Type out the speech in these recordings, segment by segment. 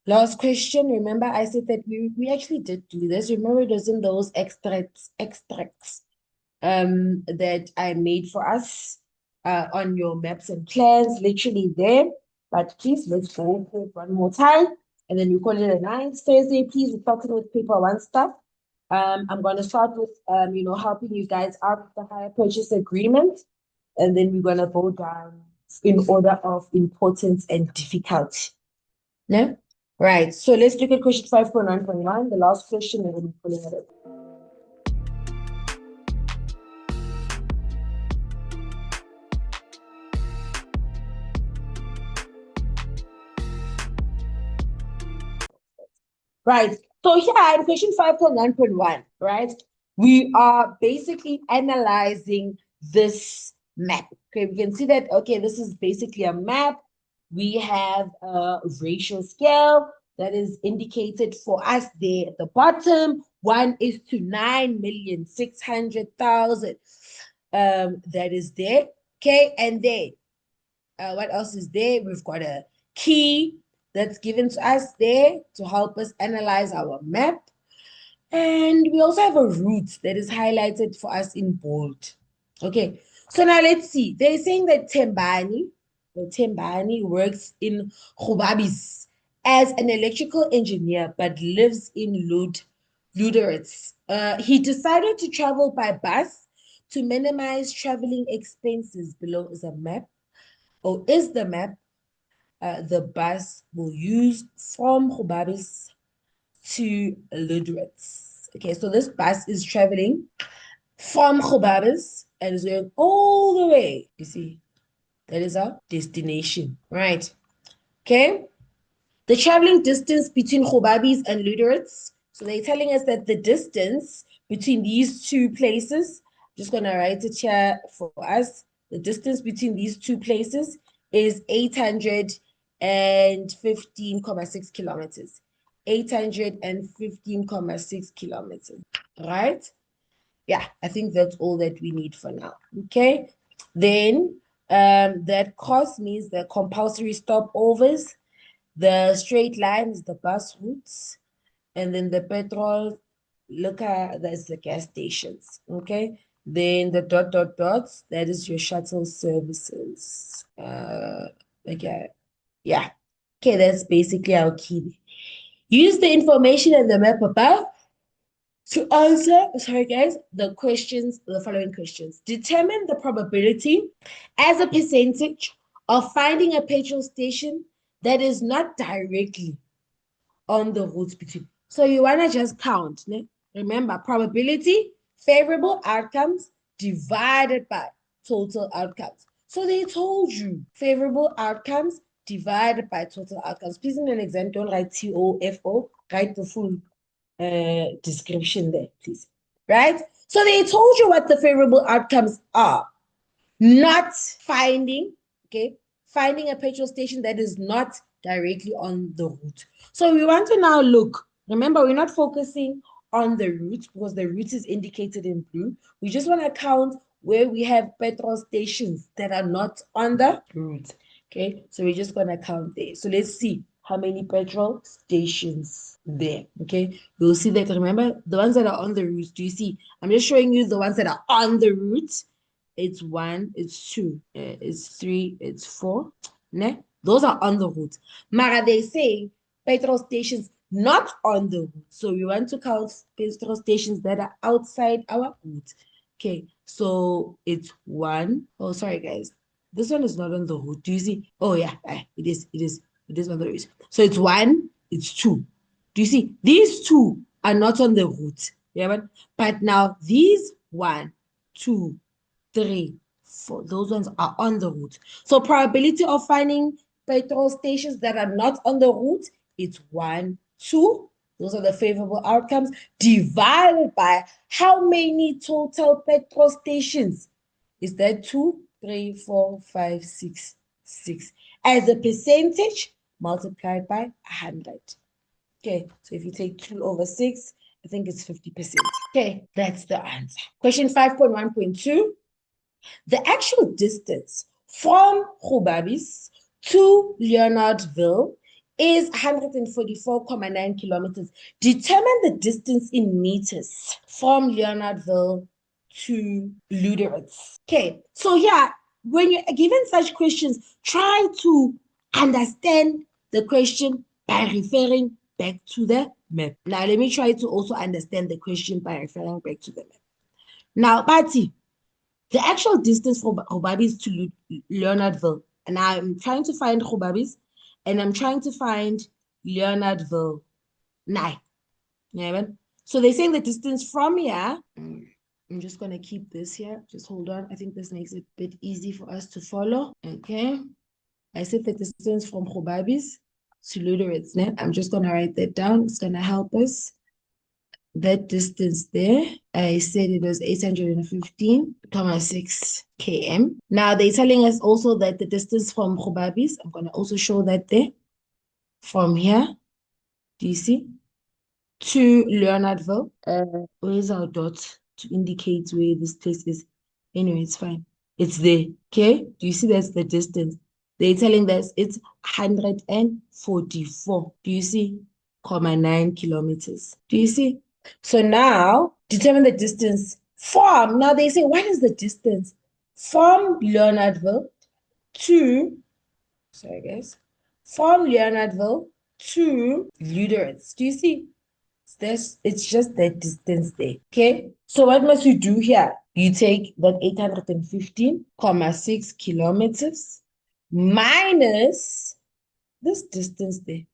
Last question. Remember, I said that we actually did do this. Remember, it was in those extracts that I made for us on your maps and plans, literally there. But please, let's go through it one more time. And then we call it a nice Thursday. Please, we're starting with paper one stuff. I'm going to start with, helping you guys out with the hire purchase agreement. And then we're going to go down in order of importance and difficulty. No? Right. So let's look at question 5.1.1, the last question, and then we're pulling it up. Right. So here in question 5.1.1, right, we are basically analyzing this map. Okay, we can see that, okay, this is basically a map. We have a ratio scale that is indicated for us there at the bottom. 1:9,600,000. That is there. Okay, and then what else is there? We've got a key that's given to us there to help us analyze our map. And we also have a route that is highlighted for us in bold. Okay, so now let's see. They're saying that Tembani works in Khubabis as an electrical engineer but lives in Luderitz. He decided to travel by bus to minimize traveling expenses. Below is a map, or is the map the bus will use from Khubabis to Ludwitz. Okay, so this bus is traveling from Khubabis and is going all the way. You see, that is our destination, right? Okay, the traveling distance between Khubabis and Ludwitz. So they're telling us that the distance between these two places, I'm just going to write it here for us. The distance between these two places is 815.6 kilometers. 815.6 kilometers, right? Yeah, I think that's all that we need for now. Okay, then that cost means the compulsory stopovers, the straight lines, the bus routes, and then the petrol, look at that's the gas stations. Okay, then the dots, that is your shuttle services. Okay, yeah. Okay, that's basically our key. Use the information in the map above to answer, sorry guys, the following questions. Determine the probability as a percentage of finding a petrol station that is not directly on the route between. So you want to just count. Ne? Remember, probability, favorable outcomes divided by total outcomes. So they told you favorable outcomes divided by total outcomes. Please, in an exam, don't write TOFO, write the full description there, please. Right? So they told you what the favorable outcomes are. Not finding, okay, finding a petrol station that is not directly on the route. So we want to now look. Remember, we're not focusing on the route because the route is indicated in blue. We just want to count where we have petrol stations that are not on the route. Okay, so we're just going to count there. So let's see how many petrol stations there. Okay, we'll see that. Remember, the ones that are on the route, do you see? I'm just showing you the ones that are on the route. It's 1, it's 2, it's 3, it's 4. Ne? Those are on the route. Mara, they say petrol stations not on the route. So we want to count petrol stations that are outside our route. Okay, so it's 1. Oh, sorry, guys. This one is not on the route. Do you see? Oh, yeah, it is on the route. So it's 1, it's 2. Do you see? These 2 are not on the route. Yeah, but now these 1, 2, 3, 4, those ones are on the route. So probability of finding petrol stations that are not on the route, it's 1, 2. Those are the favorable outcomes divided by how many total petrol stations. Is that 2, 3, 4, 5, 6, 6? As a percentage multiplied by 100. Okay, so if you take 2 over 6, I think it's 50%. Okay, that's the answer. Question 5.1.2. The actual distance from Khubabis to Leonardville is 144.9 kilometers. Determine the distance in meters from Leonardville to Luderitz. Okay, so yeah, when you're given such questions, try to understand the question by referring back to the map. Now, let me try to also understand the question by referring back to the map. Now, Patty, the actual distance from Hobabis to Leonardville, and I'm trying to find Hobabis, and I'm trying to find Leonardville. Nine. Yeah, so they're saying the distance from here. I'm just going to keep this here. Just hold on. I think this makes it a bit easy for us to follow. Okay. I said the distance from Hobabis to Luderitz. I'm just going to write that down. It's going to help us. That distance there, I said it was 815.6 km. Now they're telling us also that the distance from Hobabis, I'm going to also show that there, from here, do you see, to Leonardville. Where's our dot to indicate where this place is? Anyway, it's fine. It's there, okay? Do you see that's the distance? They're telling us it's 144, do you see, 0.9 kilometers. Do you see? So now, determine the distance from, now they say, what is the distance from Leonardville to, sorry guys, from Leonardville to Luderitz. Do you see? It's just that distance there, okay? So what must you do here? You take that 815.6 kilometers minus this distance there,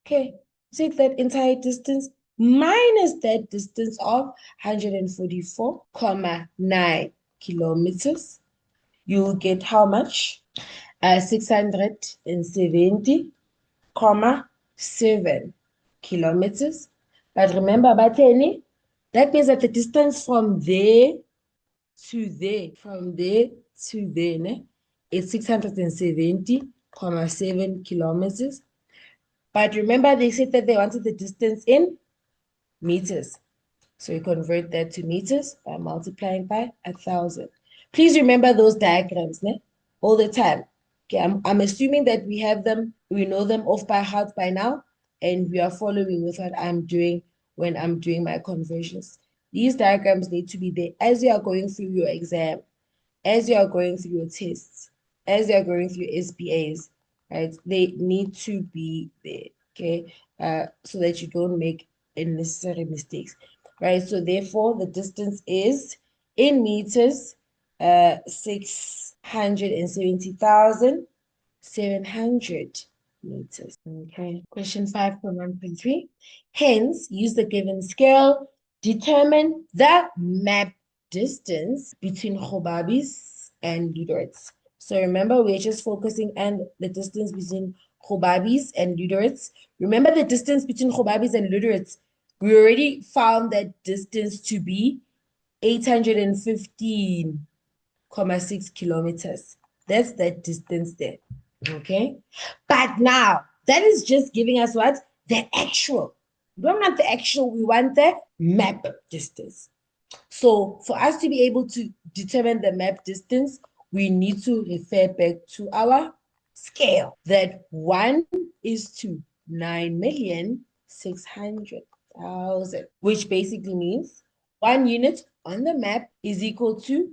okay? Take that entire distance minus that distance of 144.9 kilometers. You'll get how much? 670.7 kilometers. But remember, Bateni, that means that the distance from there to there, is 670.7 kilometers. But remember, they said that they wanted the distance in meters. So you convert that to meters by multiplying by 1,000. Please remember those diagrams all the time. Okay, I'm assuming that we have them, we know them off by heart by now, and we are following with what I'm doing when I'm doing my conversions. These diagrams need to be there as you are going through your exam, as you are going through your tests, as you are going through SPAs, right? They need to be there, okay? So that you don't make unnecessary mistakes, right? So therefore, the distance is in meters, 670,700 meters. Okay. Question 5.1.3. Hence, use the given scale. Determine the map distance between Hobabis and Luderitz. So remember, we're just focusing on the distance between Hobabis and Luderitz. Remember the distance between Hobabis and Luderitz. We already found that distance to be 815.6 kilometers. That's that distance there. Okay. But now, that is just giving us what? The actual. We don't want the actual, we want the map distance. So for us to be able to determine the map distance, we need to refer back to our scale. That 1 is to 9,600,000, which basically means 1 unit on the map is equal to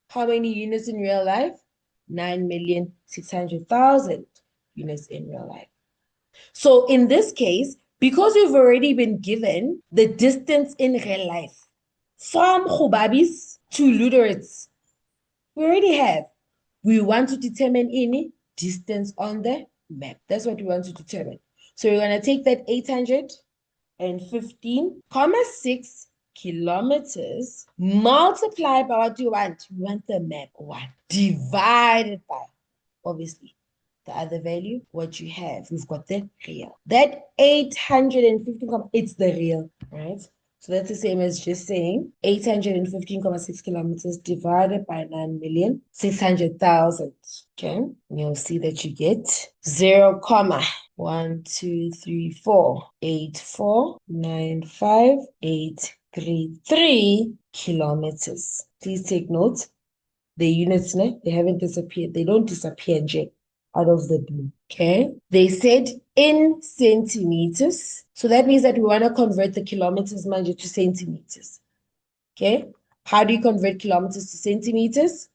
how many units in real life? 9,600,000 units in real life. So in this case, because we've already been given the distance in real life from Hobabis to Luderitz, we already have. We want to determine any distance on the map. That's what we want to determine. So we're going to take that 815.6 kilometers, multiply by what do you want? We want the map one, divided by, obviously, the other value, what you have. We've got the real. That 815, it's the real, right? So that's the same as just saying 815.6 kilometers divided by 9,600,000. Okay, and you'll see that you get 0,12348495833 kilometers. Please take note. The units, they haven't disappeared. They don't disappear, Jay. out of the blue. Okay. They said in centimeters. So that means that we want to convert the kilometers, mind you, to centimeters. Okay. How do you convert kilometers to centimeters?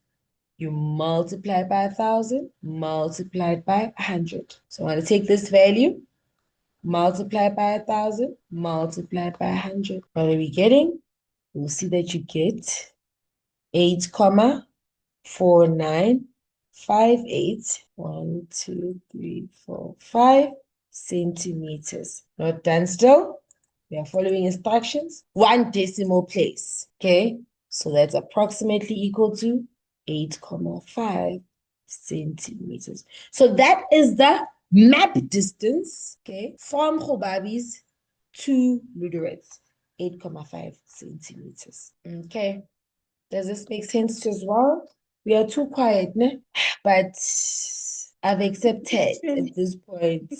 You multiply by 1,000, multiplied by 100. So I want to take this value, multiply by 1,000, multiply by 100. What are we getting? We'll see that you get 8,4958, 1, 2, 3, 4, 5 centimeters. Not done still. We are following instructions. 1 decimal place. Okay, so that's approximately equal to 8,5 centimeters. So that is the map distance, okay, from Khobabis to Luderitz, 8,5 centimeters. Okay, does this make sense as well? We are too quiet, ne? But I've accepted at this point.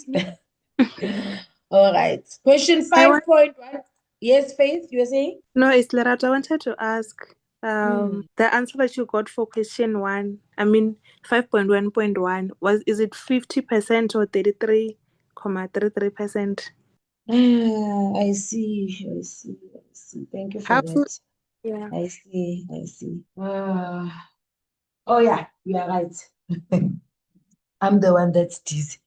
All right. Question 5.1. Yes, Faith, you were saying? No, it's Lerata. I wanted to ask the answer that you got for question 1, I mean 5.1.1, is it 50% or 33.33%? I see. Thank you for How? that. Yeah. I see. Oh yeah, you are right. I'm the one that's dizzy.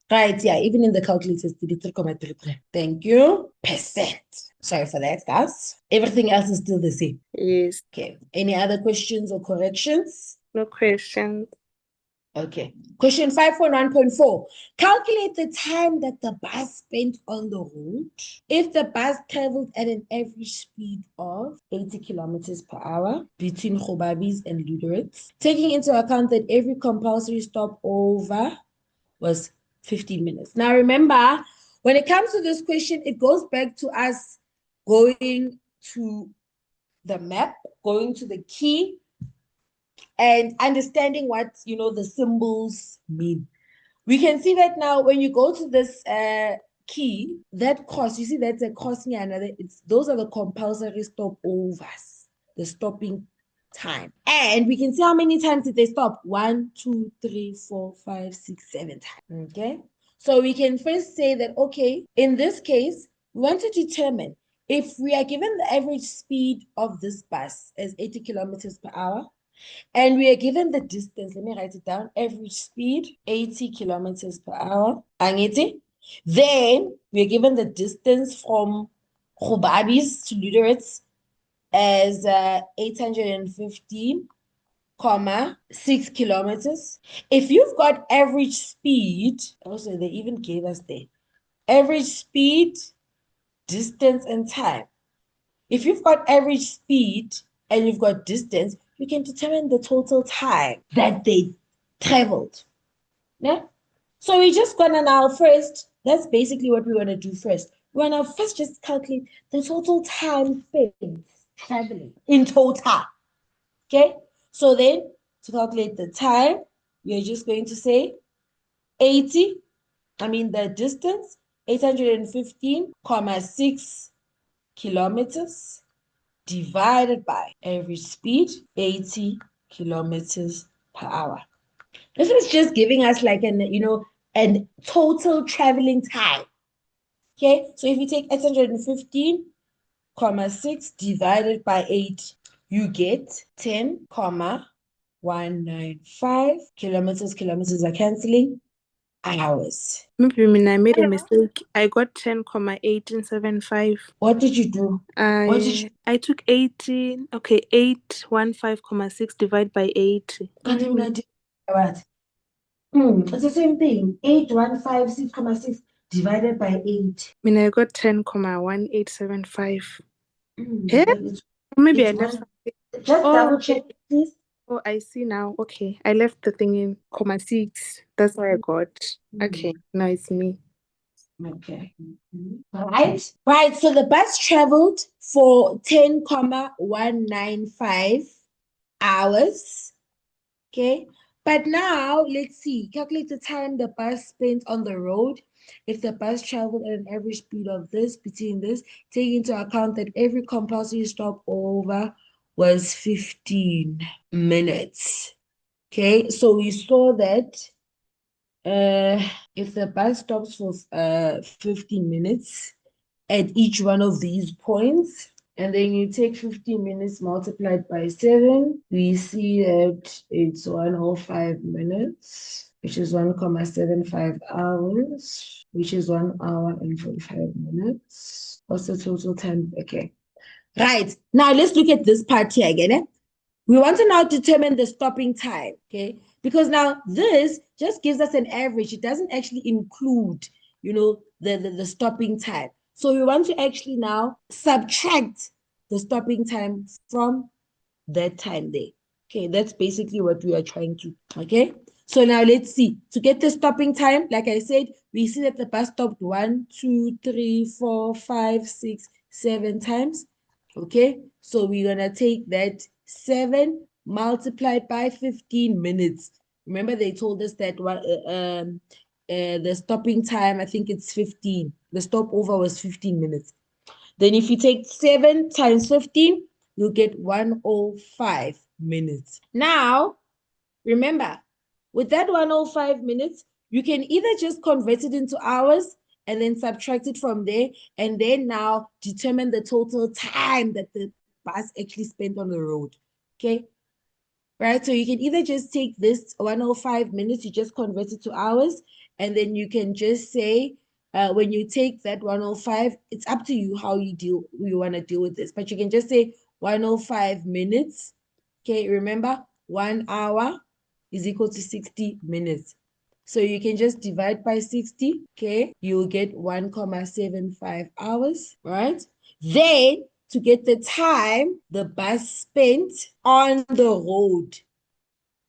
Right, yeah, even in the calculators, 33.33. Thank you. Percent. Sorry for that, guys. Everything else is still the same. Yes. Okay. Any other questions or corrections? No questions. Okay. Question 5.1.4. Calculate the time that the bus spent on the road if the bus traveled at an average speed of 80 kilometers per hour between Khobabis and Luderitz, taking into account that every compulsory stopover was 15 minutes. Now, remember, when it comes to this question, it goes back to us going to the map, going to the key, and understanding what, the symbols mean. We can see that now when you go to this key, that cross, you see that's a crossing another. Those are the compulsory stopovers, the stopping time. And we can see how many times did they stop. 1, 2, 3, 4, 5, 6, 7 times. Okay. So we can first say that, okay, in this case, we want to determine if we are given the average speed of this bus as 80 kilometers per hour, and we are given the distance. Let me write it down. Average speed, 80 kilometers per hour. Angithi? Then we are given the distance from Khubabis to Luderitz as 815,6 kilometers. If you've got average speed, also they even gave us there, average speed, distance, and time. If you've got average speed and you've got distance, you can determine the total time that they traveled. Yeah? So we're just gonna now first, that's basically what we want to do first. We're gonna first just calculate the total time spent traveling in total. Okay? So then to calculate the time, we're just going to say 80, the distance, 815,6 kilometers divided by average speed, 80 kilometers per hour. This is just giving us like an total traveling time. Okay, so if you take 815,6 divided by 8, you get 10,195 kilometers. Kilometers are canceling. Hours. Maybe I made a mistake. I got 10,1875. What did you do? I took 18. Okay, 815,6 divided by 80. What? It's the same thing. 8,156,6 divided by 8. I got 10,1875. Maybe I left something. Just double check, please. Oh, I see now. Okay, I left the thing in 6. That's why I got. Okay, now it's me. Okay. Right. So the bus traveled for 10,195 hours. Okay. But now let's see. Calculate the time the bus spent on the road. If the bus traveled at an average speed of this, between this, take into account that every compulsory stopover was 15 minutes. Okay, so we saw that if the bus stops for 15 minutes at each one of these points, and then you take 15 minutes multiplied by 7, we see that it's 105 minutes, which is 1,75 hours, which is 1 hour and 45 minutes. What's the total time? Okay. Right. Now let's look at this part here again. We want to now determine the stopping time, okay? Because now this just gives us an average. It doesn't actually include, the stopping time. So we want to actually now subtract the stopping time from that time there. Okay, that's basically what we are trying to, okay? So now let's see. To get the stopping time, like I said, we see that the bus stopped 1, 2, 3, 4, 5, 6, 7 times. Okay, so we're gonna take that 7 multiplied by 15 minutes. Remember, they told us that the stopping time, I think it's 15. The stopover was 15 minutes. Then if you take 7 times 15, you'll get 105 minutes. Now, remember, with that 105 minutes, you can either just convert it into hours and then subtract it from there, and then now determine the total time that the bus actually spent on the road. Okay. Right. So you can either just take this 105 minutes, you just convert it to hours, and then you can just say, when you take that 105, it's up to you how you want to deal with this. But you can just say 105 minutes. Okay, remember, 1 hour is equal to 60 minutes. So you can just divide by 60, okay? You'll get 1,75 hours, right? Then, to get the time the bus spent on the road,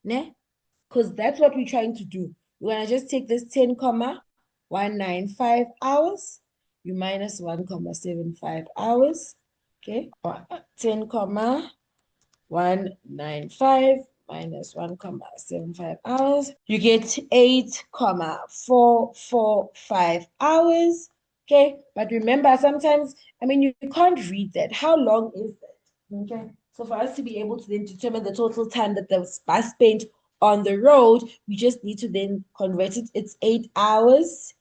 ne? Because that's what we're trying to do. We're going to just take this 10,195 hours. You minus 1,75 hours, okay? 10,195 minus 1,75 hours. You get 8,445 hours. Okay, but remember, sometimes, you can't read that. How long is that? Okay, so for us to be able to then determine the total time that the bus spent on the road, we just need to then convert it. It's 8 hours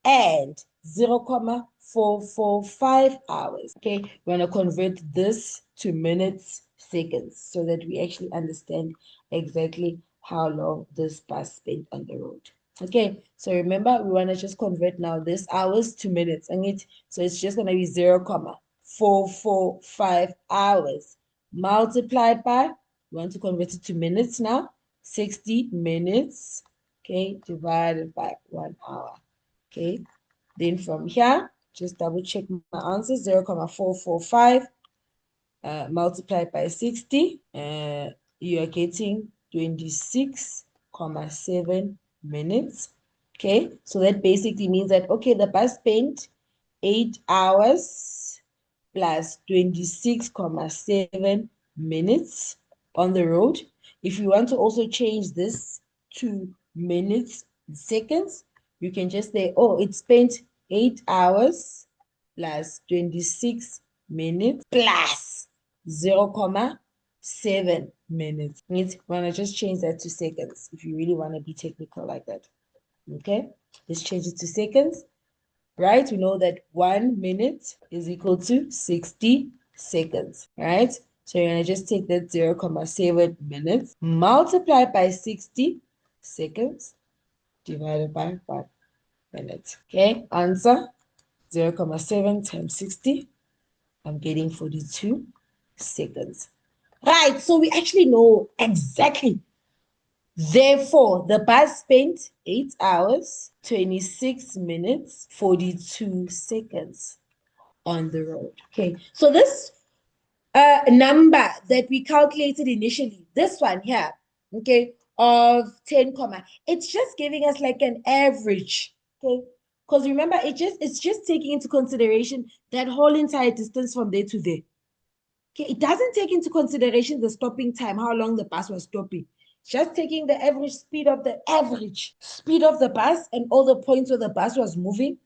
and 0,445 hours. Okay, we're going to convert this to minutes, seconds, so that we actually understand exactly how long this bus spent on the road. Okay, so remember, we want to just convert now this hours to minutes. So it's just going to be 0,445 hours multiplied by, we want to convert it to minutes now, 60 minutes, okay, divided by 1 hour. Okay, then from here, just double check my answer, 0,445 multiplied by 60, you are getting 26,7 minutes. Okay, so that basically means that, okay, the bus spent 8 hours plus 26,7 minutes on the road. If you want to also change this to minutes, seconds, you can just say, oh, it spent 8 hours plus 26 minutes plus 0,7 minutes. You want to just change that to seconds if you really want to be technical like that. Okay, let's change it to seconds. Right? We know that 1 minute is equal to 60 seconds, right? So you're going to just take that 0,7 minutes multiplied by 60 seconds divided by 1 minute. Okay, answer 0,7 times 60. I'm getting 42 seconds. Right, so we actually know exactly. Therefore, the bus spent 8 hours, 26 minutes, 42 seconds on the road. Okay, so this number that we calculated initially, this one here, okay, of 10 comma, it's just giving us like an average, okay? Because remember, it's just taking into consideration that whole entire distance from there to there. Okay, it doesn't take into consideration the stopping time, how long the bus was stopping. Just taking the average speed of the bus and all the points where the bus was moving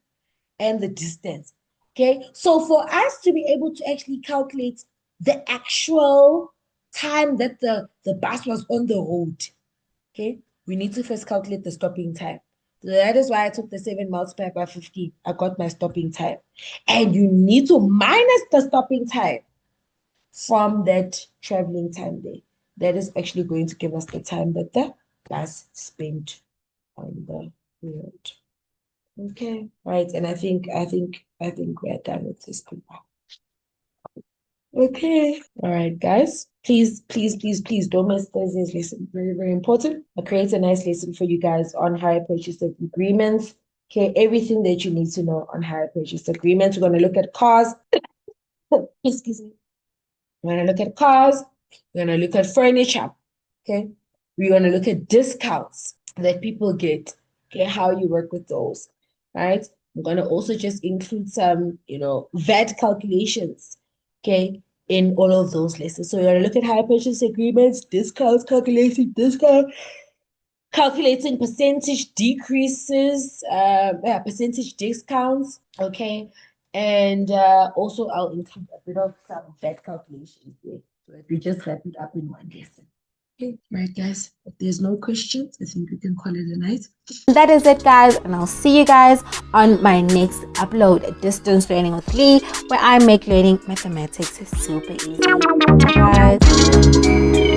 and the distance. Okay, so for us to be able to actually calculate the actual time that the bus was on the road, okay, we need to first calculate the stopping time. So that is why I took the 7 multiplied by 50. I got my stopping time. And you need to minus the stopping time from that traveling time there. That is actually going to give us the time that the bus spent on the road. Okay, right. And I think we're done with this people. Okay. All right, guys. Please don't miss Thursday's lesson. Very, very important. I create a nice lesson for you guys on hire purchase agreements. Okay, everything that you need to know on hire purchase agreements. We're going to look at cars. Excuse me. We're going to look at cars. We're going to look at furniture. Okay. We're going to look at discounts that people get. Okay, how you work with those. Right. I'm going to also just include some, VAT calculations. Okay, in all of those lessons. So we're going to look at hire purchase agreements, discounts, calculating discount, calculating percentage decreases, percentage discounts. Okay. And also I'll include a bit of some VAT calculations there. So that we just wrap it up in one lesson. Okay, right, guys. If there's no questions, I think we can call it a night. That is it, guys, and I'll see you guys on my next upload, Distance Learning with Lee, where I make learning mathematics super easy. Bye, guys.